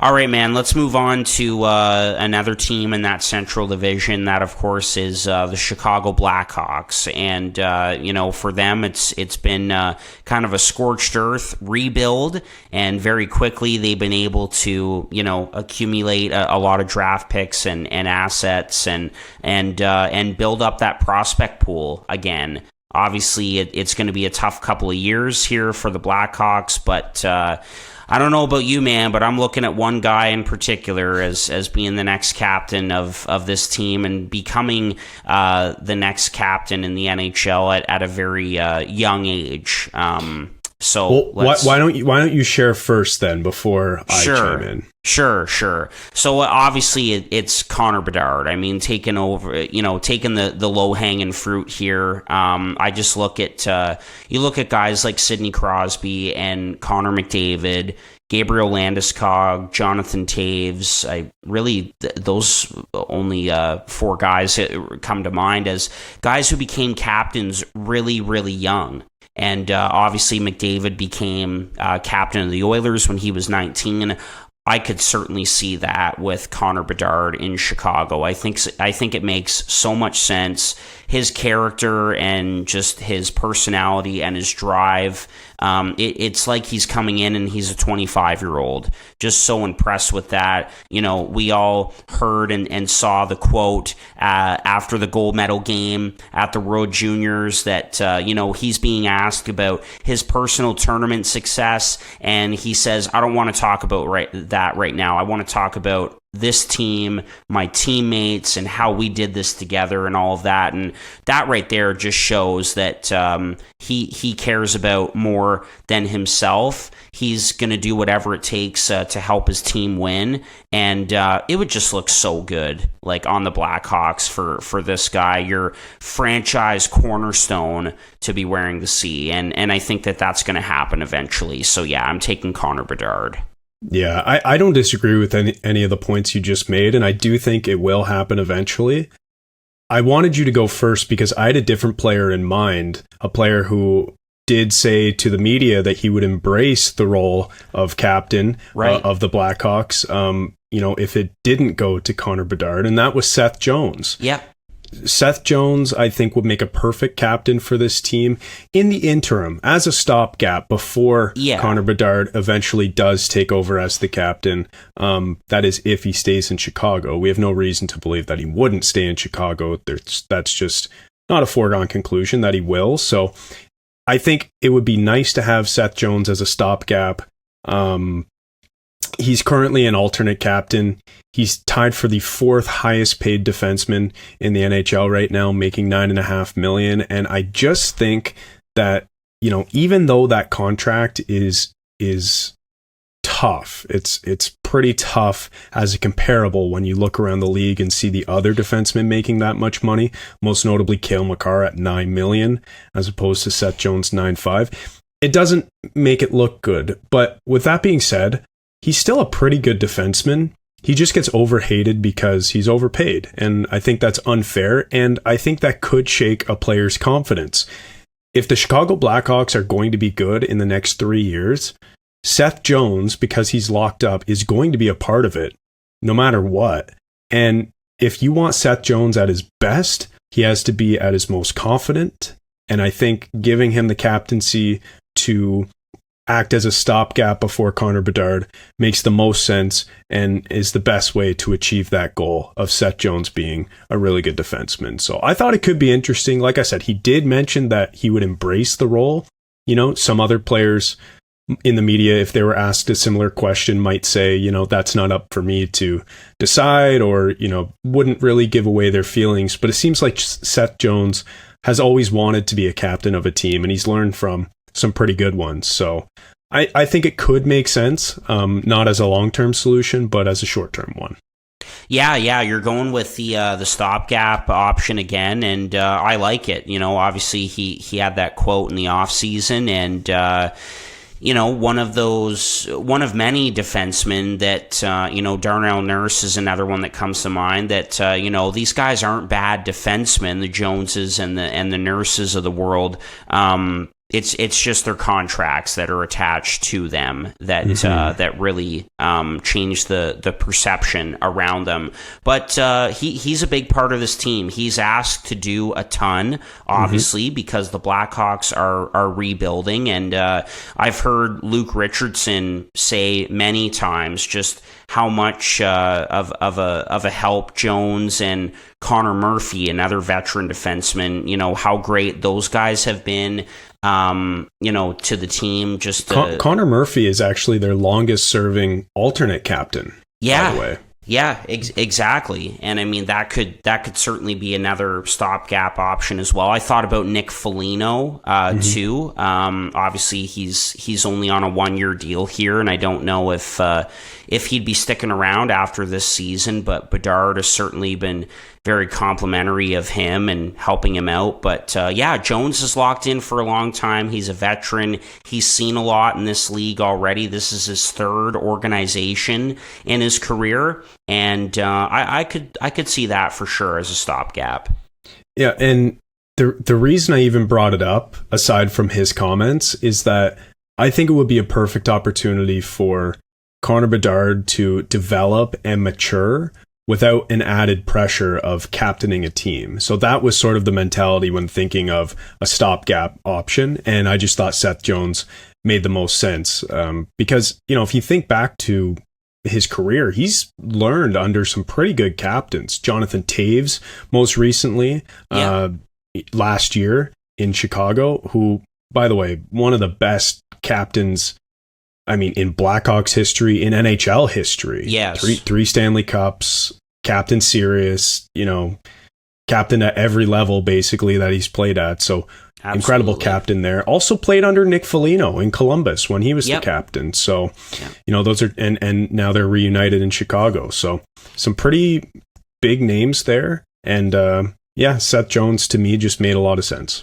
All right, man, let's move on to another team in that Central Division. That, of course, is the Chicago Blackhawks. And, for them, it's been kind of a scorched earth rebuild. And very quickly, they've been able to, accumulate a lot of draft picks and assets and build up that prospect pool again. Obviously, it's going to be a tough couple of years here for the Blackhawks, but I don't know about you, man, but I'm looking at one guy in particular as being the next captain of this team and becoming the next captain in the NHL at a very young age. Why don't you share first then before I chime in? Sure. So obviously it's Connor Bedard. I mean, taking the low hanging fruit here. I just look at you look at guys like Sidney Crosby and Connor McDavid, Gabriel Landeskog, Jonathan Toews. Those only 4 guys come to mind as guys who became captains really, really young. And obviously McDavid became captain of the Oilers when he was 19. I could certainly see that with Connor Bedard in Chicago. I think it makes so much sense. His character and just his personality and his drive. It's like he's coming in and he's a 25-year-old. Just so impressed with that. We all heard and saw the quote after the gold medal game at the World Juniors that, he's being asked about his personal tournament success. And he says, I don't want to talk about that right now. I want to talk about this team, my teammates, and how we did this together and all of that. And that right there just shows that he cares about more than himself. He's going to do whatever it takes to help his team win. And it would just look so good, like on the Blackhawks for this guy, your franchise cornerstone, to be wearing the C. And I think that's going to happen eventually. So yeah, I'm taking Connor Bedard. Yeah, I don't disagree with any of the points you just made, and I do think it will happen eventually. I wanted you to go first because I had a different player in mind, a player who did say to the media that he would embrace the role of captain of the Blackhawks, if it didn't go to Connor Bedard, and that was Seth Jones. Yep. Seth Jones, I think, would make a perfect captain for this team in the interim as a stopgap before Connor Bedard eventually does take over as the captain. That is, if he stays in Chicago. We have no reason to believe that he wouldn't stay in Chicago. That's just not a foregone conclusion that he will. So I think it would be nice to have Seth Jones as a stopgap. He's currently an alternate captain. He's tied for the 4th highest paid defenseman in the NHL right now, making $9.5 million. And I just think that, even though that contract is tough, it's pretty tough as a comparable when you look around the league and see the other defensemen making that much money, most notably Cale Makar at $9 million, as opposed to Seth Jones $9.5. It doesn't make it look good. But with that being said, he's still a pretty good defenseman. He just gets overhated because he's overpaid. And I think that's unfair. And I think that could shake a player's confidence. If the Chicago Blackhawks are going to be good in the next 3 years, Seth Jones, because he's locked up, is going to be a part of it, no matter what. And if you want Seth Jones at his best, he has to be at his most confident. And I think giving him the captaincy to act as a stopgap before Connor Bedard makes the most sense and is the best way to achieve that goal of Seth Jones being a really good defenseman. So I thought it could be interesting. Like I said, he did mention that he would embrace the role. Some other players in the media, if they were asked a similar question, might say, that's not up for me to decide, or, wouldn't really give away their feelings. But it seems like Seth Jones has always wanted to be a captain of a team, and he's learned from some pretty good ones. So I think it could make sense, not as a long-term solution, but as a short-term one. Yeah, you're going with the stopgap option again, and I like it. Obviously he had that quote in the offseason, and one of many defensemen that, Darnell Nurse is another one that comes to mind that, these guys aren't bad defensemen, the Joneses and the Nurses of the world. it's just their contracts that are attached to them that that really change the perception around them. But he's a big part of this team. He's asked to do a ton, obviously, because the Blackhawks are rebuilding, and I've heard Luke Richardson say many times just how much of a help Jones and Connor Murphy, another veteran defenseman, how great those guys have been, to the team. Just Connor Murphy is actually their longest serving alternate captain. Yeah. By the way. Yeah, exactly. And I mean, that could certainly be another stopgap option as well. I thought about Nick Foligno too. Obviously, he's only on a 1-year deal here, and I don't know if he'd be sticking around after this season. But Bedard has certainly been very complimentary of him and helping him out. But Jones is locked in for a long time. He's a veteran. He's seen a lot in this league already. This is his third organization in his career, and I could see that for sure as a stopgap. Yeah, and the reason I even brought it up, aside from his comments, is that I think it would be a perfect opportunity for Connor Bedard to develop and mature without an added pressure of captaining a team. So that was sort of the mentality when thinking of a stopgap option. And I just thought Seth Jones made the most sense. Because, if you think back to his career, he's learned under some pretty good captains. Jonathan Taves, most recently, last year in Chicago, who, by the way, one of the best captains, in Blackhawks history, in NHL history. Yes. Three Stanley Cups, captain serious, captain at every level, basically, that he's played at. So Absolutely. Incredible captain there. Also played under Nick Foligno in Columbus when he was the captain. So, those are, and now they're reunited in Chicago. So some pretty big names there. And Seth Jones, to me, just made a lot of sense.